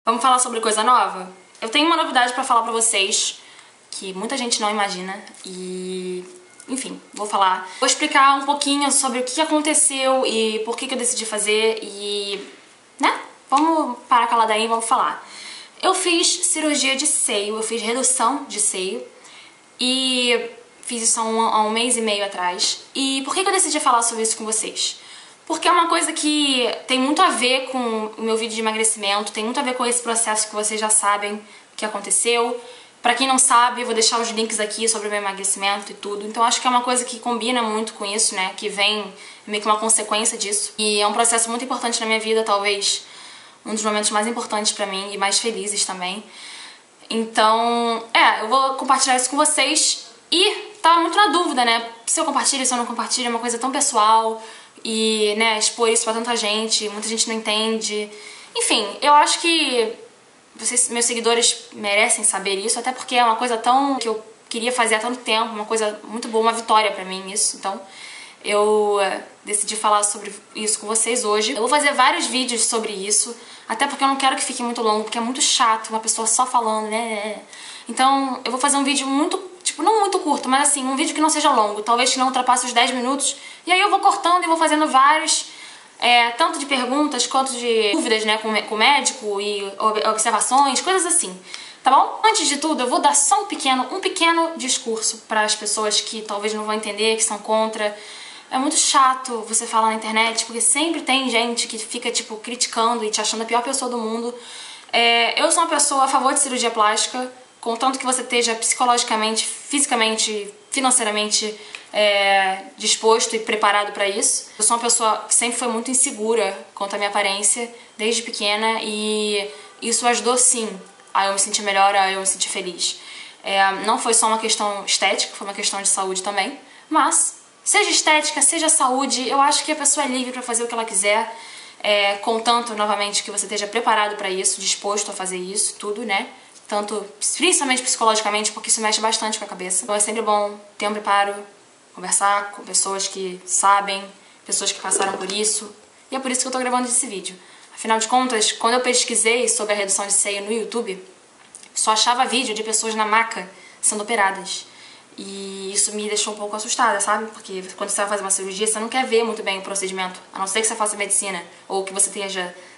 Vamos falar sobre coisa nova? Eu tenho uma novidade pra falar pra vocês que muita gente não imagina e... enfim, vou falar. Vou explicar um pouquinho sobre o que aconteceu e por que eu decidi fazer e... né? Vamos parar com a ladainha e vamos falar. Eu fiz cirurgia de seio, eu fiz redução de seio e fiz isso há um mês e meio atrás. E por que eu decidi falar sobre isso com vocês? Porque é uma coisa que tem muito a ver com o meu vídeo de emagrecimento, tem muito a ver com esse processo que vocês já sabem que aconteceu. Pra quem não sabe, eu vou deixar os links aqui sobre o meu emagrecimento e tudo. Então acho que é uma coisa que combina muito com isso, né? Que vem meio que uma consequência disso. E é um processo muito importante na minha vida, talvez um dos momentos mais importantes pra mim e mais felizes também. Então, eu vou compartilhar isso com vocês. E tava muito na dúvida, né? Se eu compartilho, se eu não compartilho, é uma coisa tão pessoal. E, né, expor isso pra tanta gente, muita gente não entende. Enfim, eu acho que vocês, meus seguidores, merecem saber isso, até porque é uma coisa tão... que eu queria fazer há tanto tempo, uma coisa muito boa, uma vitória pra mim isso. Então, eu decidi falar sobre isso com vocês hoje. Eu vou fazer vários vídeos sobre isso, até porque eu não quero que fique muito longo, porque é muito chato uma pessoa só falando, né? Então, eu vou fazer um vídeo muito, tipo, não muito curto, mas assim, um vídeo que não seja longo, talvez que não ultrapasse os 10 minutos. E aí eu vou cortando e vou fazendo vários, tanto de perguntas quanto de dúvidas, né, com o médico e observações, coisas assim. Tá bom? Antes de tudo, eu vou dar só um pequeno discurso para as pessoas que talvez não vão entender, que são contra. É muito chato você falar na internet, porque sempre tem gente que fica, tipo, criticando e te achando a pior pessoa do mundo. Eu sou uma pessoa a favor de cirurgia plástica, contanto que você esteja psicologicamente, fisicamente, financeiramente disposto e preparado para isso. Eu sou uma pessoa que sempre foi muito insegura quanto à minha aparência, desde pequena, e isso ajudou sim a eu me sentir melhor, a eu me sentir feliz. Não foi só uma questão estética, foi uma questão de saúde também, mas seja estética, seja saúde, eu acho que a pessoa é livre para fazer o que ela quiser, contanto, novamente, que você esteja preparado para isso, disposto a fazer isso, tudo, né? Tanto, principalmente psicologicamente, porque isso mexe bastante com a cabeça. Então é sempre bom ter um preparo, conversar com pessoas que sabem, pessoas que passaram por isso. E é por isso que eu tô gravando esse vídeo. Afinal de contas, quando eu pesquisei sobre a redução de seio no YouTube, só achava vídeo de pessoas na maca sendo operadas. E isso me deixou um pouco assustada, sabe? Porque quando você vai fazer uma cirurgia, você não quer ver muito bem o procedimento, a não ser que você faça medicina, ou que você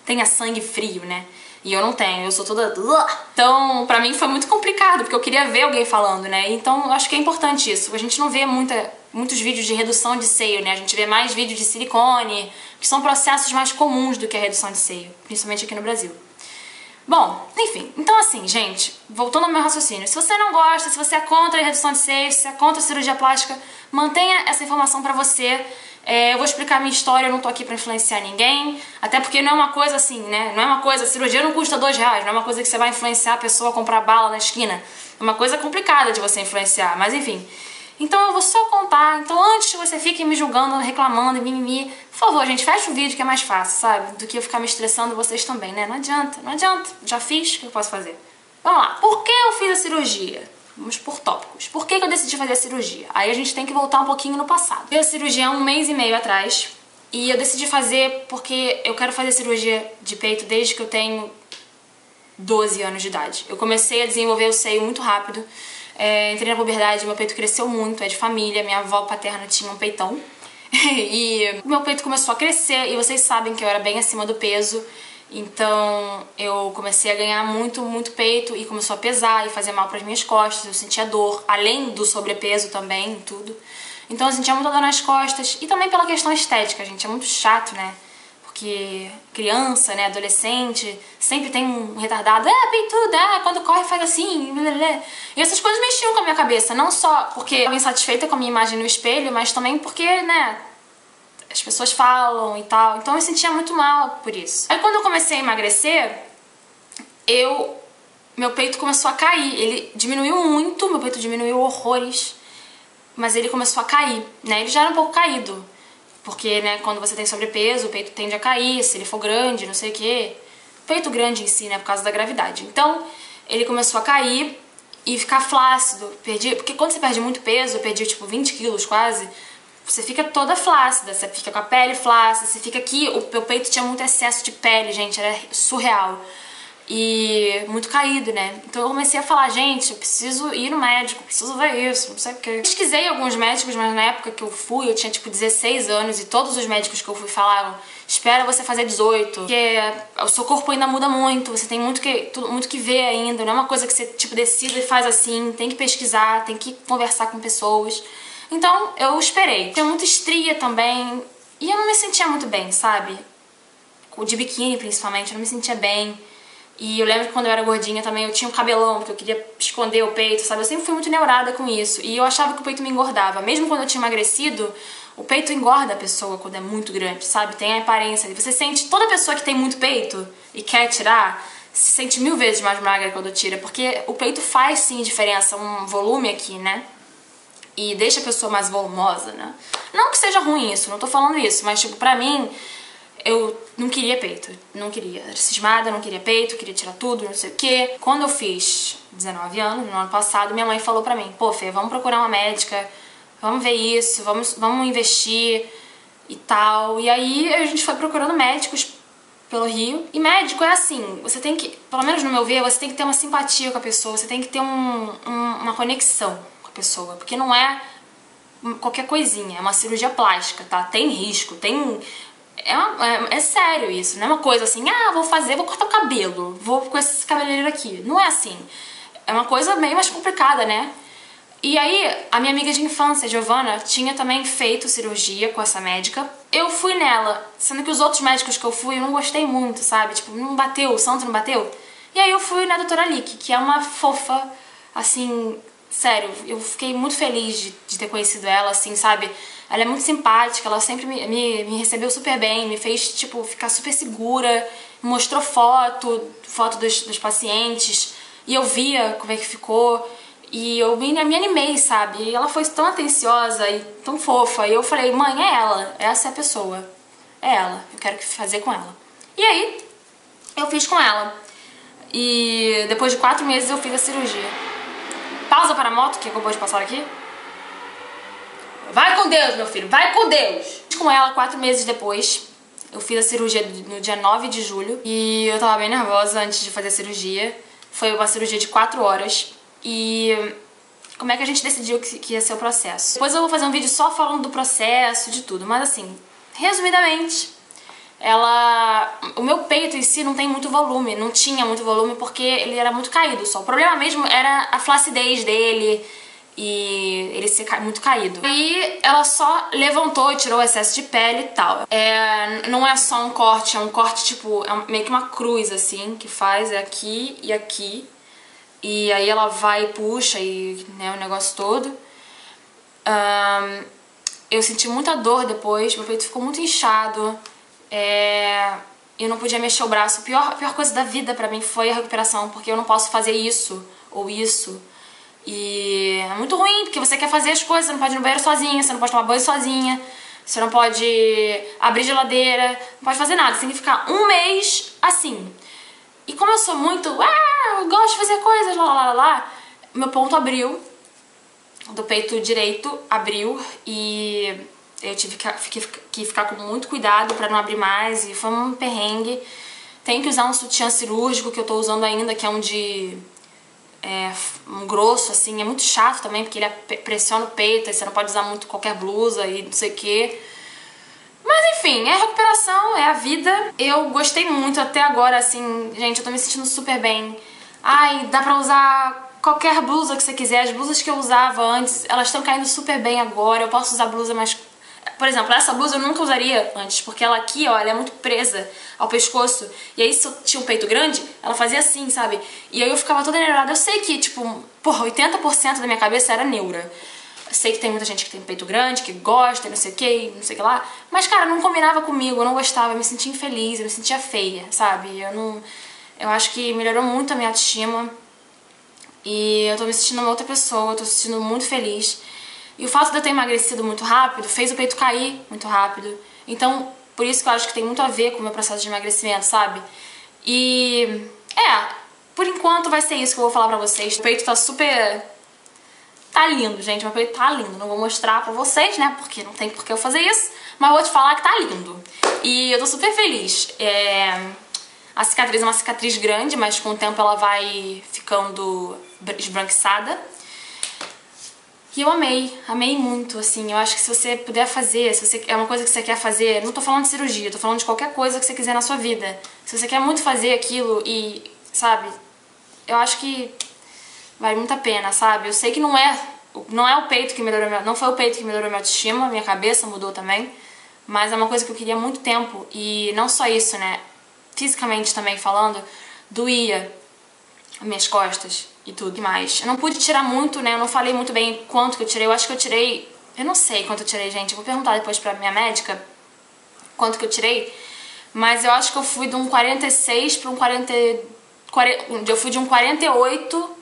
tenha sangue frio, né? E eu não tenho, eu sou toda... Então, pra mim foi muito complicado, porque eu queria ver alguém falando, né? Então, eu acho que é importante isso. A gente não vê muitos vídeos de redução de seio, né? A gente vê mais vídeos de silicone, que são processos mais comuns do que a redução de seio, principalmente aqui no Brasil. Bom, enfim, então assim, gente, voltando ao meu raciocínio, se você não gosta, se você é contra a redução de seio, se você é contra a cirurgia plástica, mantenha essa informação pra você. Eu vou explicar a minha história, eu não tô aqui pra influenciar ninguém, até porque não é uma coisa assim, né? Não é uma coisa, cirurgia não custa R$2, não é uma coisa que você vai influenciar a pessoa a comprar bala na esquina. É uma coisa complicada de você influenciar, mas enfim. Então eu vou só contar, então antes que você fique me julgando, reclamando e mimimi, por favor, gente, fecha o vídeo que é mais fácil, sabe? Do que eu ficar me estressando vocês também, né? Não adianta, não adianta. Já fiz, o que eu posso fazer? Vamos lá, por que eu fiz a cirurgia? Vamos por tópicos. Por que eu decidi fazer a cirurgia? Aí a gente tem que voltar um pouquinho no passado. Fiz a cirurgia há um mês e meio atrás, e eu decidi fazer porque eu quero fazer cirurgia de peito desde que eu tenho 12 anos de idade. Eu comecei a desenvolver o seio muito rápido. Entrei na puberdade, meu peito cresceu muito, é de família, minha avó paterna tinha um peitão. E meu peito começou a crescer, e vocês sabem que eu era bem acima do peso. Então eu comecei a ganhar muito peito e começou a pesar e fazer mal para as minhas costas. Eu sentia dor, além do sobrepeso também, tudo. Então eu sentia muita dor nas costas e também pela questão estética, gente. É muito chato, né? Porque criança, né, adolescente, sempre tem um retardado, peituda, quando corre faz assim, blá, blá. E essas coisas mexiam com a minha cabeça, não só porque eu estava insatisfeita com a minha imagem no espelho, mas também porque, né, as pessoas falam e tal, então eu sentia muito mal por isso. Aí quando eu comecei a emagrecer, meu peito começou a cair, ele diminuiu muito, meu peito diminuiu horrores, mas ele começou a cair, né, ele já era um pouco caído. Porque, né, quando você tem sobrepeso, o peito tende a cair, se ele for grande, não sei o quê. Peito grande em si, né, por causa da gravidade. Então, ele começou a cair e ficar flácido. Porque quando você perde muito peso, eu perdi tipo 20 quilos quase, você fica toda flácida, você fica com a pele flácida, você fica aqui, o meu peito tinha muito excesso de pele, gente, era surreal. e muito caído, né? Então eu comecei a falar, gente, eu preciso ir no médico, preciso ver isso, não sei o quê. Pesquisei alguns médicos, mas na época que eu fui, eu tinha tipo 16 anos e todos os médicos que eu fui falaram: espera você fazer 18, porque o seu corpo ainda muda muito, você tem muito que ver ainda, não é uma coisa que você tipo decida e faz assim, tem que pesquisar, tem que conversar com pessoas. Então eu esperei. Tinha muita estria também e eu não me sentia muito bem, sabe? De biquíni principalmente, eu não me sentia bem. E eu lembro que quando eu era gordinha também eu tinha um cabelão, porque eu queria esconder o peito, sabe? Eu sempre fui muito neurada com isso. E eu achava que o peito me engordava. Mesmo quando eu tinha emagrecido, o peito engorda a pessoa quando é muito grande, sabe? Tem a aparência. Você sente, toda pessoa que tem muito peito e quer tirar, se sente 1000 vezes mais magra quando tira. Porque o peito faz sim diferença, um volume aqui, né? E deixa a pessoa mais volumosa, né? Não que seja ruim isso, não tô falando isso. Mas tipo, pra mim, eu não queria peito, não queria. Era cismada, não queria peito, queria tirar tudo, não sei o quê. Quando eu fiz 19 anos, no ano passado, minha mãe falou pra mim: pô, Fê, vamos procurar uma médica, vamos ver isso, vamos investir e tal. E aí a gente foi procurando médicos pelo Rio. E médico é assim, você tem que, pelo menos no meu ver, você tem que ter uma simpatia com a pessoa, você tem que ter uma conexão com a pessoa, porque não é qualquer coisinha, é uma cirurgia plástica, tá? Tem risco, tem... É sério isso, não é uma coisa assim, ah, vou cortar o cabelo, vou com esse cabeleireiro aqui. Não é assim. É uma coisa meio mais complicada, né? E aí, a minha amiga de infância, Giovana, tinha também feito cirurgia com essa médica. Eu fui nela, sendo que os outros médicos que eu fui, eu não gostei muito, sabe? Tipo, não bateu, o santo não bateu. E aí eu fui na doutora Lick, que é uma fofa, assim... Sério, eu fiquei muito feliz de ter conhecido ela, assim, sabe? Ela é muito simpática, ela sempre me recebeu super bem, me fez, tipo, ficar super segura, mostrou foto dos pacientes, e eu via como é que ficou, e eu me animei, sabe? E ela foi tão atenciosa e tão fofa, e eu falei, mãe, é ela, essa é a pessoa, é ela, eu quero fazer com ela. E aí, eu fiz com ela, e depois de 4 meses eu fiz a cirurgia. Pausa para a moto que acabou de passar aqui. Vai com Deus, meu filho, vai com Deus! Com ela 4 meses depois, eu fiz a cirurgia no dia 9 de julho. E eu tava bem nervosa antes de fazer a cirurgia. Foi uma cirurgia de 4 horas. E como é que a gente decidiu que ia ser o processo? Depois eu vou fazer um vídeo só falando do processo, de tudo. Mas assim, resumidamente, o meu peito em si não tem muito volume, não tinha muito volume porque ele era muito caído só. O problema mesmo era a flacidez dele e ele ser muito caído. Aí ela só levantou e tirou o excesso de pele e tal. Não é só um corte, é um corte tipo, meio que uma cruz assim, que faz, é aqui e aqui. E aí ela vai e puxa e, né, o negócio todo. Eu senti muita dor depois, meu peito ficou muito inchado. Eu não podia mexer o braço. A pior coisa da vida pra mim foi a recuperação, porque eu não posso fazer isso ou isso. E é muito ruim, porque você quer fazer as coisas, você não pode ir no banheiro sozinha, você não pode tomar banho sozinha, você não pode abrir geladeira, não pode fazer nada, você tem que ficar 1 mês assim. E como eu sou muito, eu gosto de fazer coisas, meu ponto abriu, do peito direito abriu e eu tive que ficar com muito cuidado pra não abrir mais e foi um perrengue. Tenho que usar um sutiã cirúrgico que eu tô usando ainda, que é um grosso, assim, é muito chato também, porque ele pressiona o peito, aí você não pode usar muito qualquer blusa e não sei o que. Mas enfim, é a recuperação, é a vida. Eu gostei muito até agora, assim, gente, eu tô me sentindo super bem. Ai, dá pra usar qualquer blusa que você quiser. As blusas que eu usava antes, elas estão caindo super bem agora. Eu posso usar blusa mais... Por exemplo, essa blusa eu nunca usaria antes, porque ela aqui, ó, ela é muito presa ao pescoço. E aí, se eu tinha um peito grande, ela fazia assim, sabe? E aí eu ficava toda neurada. Eu sei que, tipo, porra, 80% da minha cabeça era neura. Eu sei que tem muita gente que tem peito grande, que gosta, não sei o que, não sei o que lá. Mas, cara, não combinava comigo, eu não gostava, eu me sentia infeliz, eu me sentia feia, sabe? Eu acho que melhorou muito a minha autoestima. E eu tô me sentindo uma outra pessoa, eu tô me sentindo muito feliz. E o fato de eu ter emagrecido muito rápido fez o peito cair muito rápido. Então, por isso que eu acho que tem muito a ver com o meu processo de emagrecimento, sabe? E... por enquanto vai ser isso que eu vou falar pra vocês. O peito tá super... Tá lindo, gente. Meu peito tá lindo. Não vou mostrar pra vocês, né? Porque não tem por que eu fazer isso. Mas vou te falar que tá lindo. E eu tô super feliz. A cicatriz é uma cicatriz grande, mas com o tempo ela vai ficando esbranquiçada. E eu amei muito, assim. Eu acho que se você puder fazer, se você é uma coisa que você quer fazer, não tô falando de cirurgia, tô falando de qualquer coisa que você quiser na sua vida. Se você quer muito fazer aquilo e, sabe, eu acho que vale muito a pena, sabe? Eu sei que não é o peito que melhorou não foi o peito que melhorou minha autoestima, minha cabeça mudou também, mas é uma coisa que eu queria há muito tempo. E não só isso, né? Fisicamente também falando, doía minhas costas e tudo mais. Eu não pude tirar muito, né? Eu não falei muito bem quanto que eu tirei. Eu acho que eu tirei... Eu não sei quanto eu tirei, gente. Eu vou perguntar depois pra minha médica quanto que eu tirei. Mas eu acho que eu fui de um 46 pra um 40... Eu fui de um 48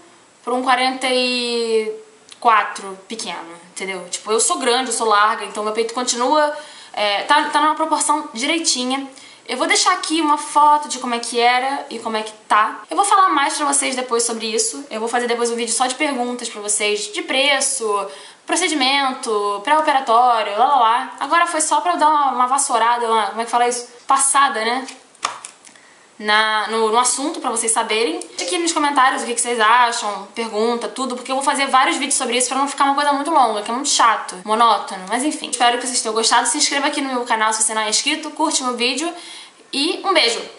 pra um 44 pequeno, entendeu? Tipo, eu sou grande, eu sou larga, então meu peito continua... tá numa proporção direitinha. Eu vou deixar aqui uma foto de como é que era e como é que tá. Eu vou falar mais pra vocês depois sobre isso. Eu vou fazer depois um vídeo só de perguntas pra vocês, de preço, procedimento, pré-operatório, lá. Agora foi só pra eu dar uma vassourada, como é que fala isso? Passada, né? No assunto, pra vocês saberem. Deixa aqui nos comentários o que vocês acham, pergunta, tudo, porque eu vou fazer vários vídeos sobre isso pra não ficar uma coisa muito longa, que é muito chato, monótono. Mas enfim, espero que vocês tenham gostado. Se inscreva aqui no meu canal se você não é inscrito, curte meu vídeo e um beijo!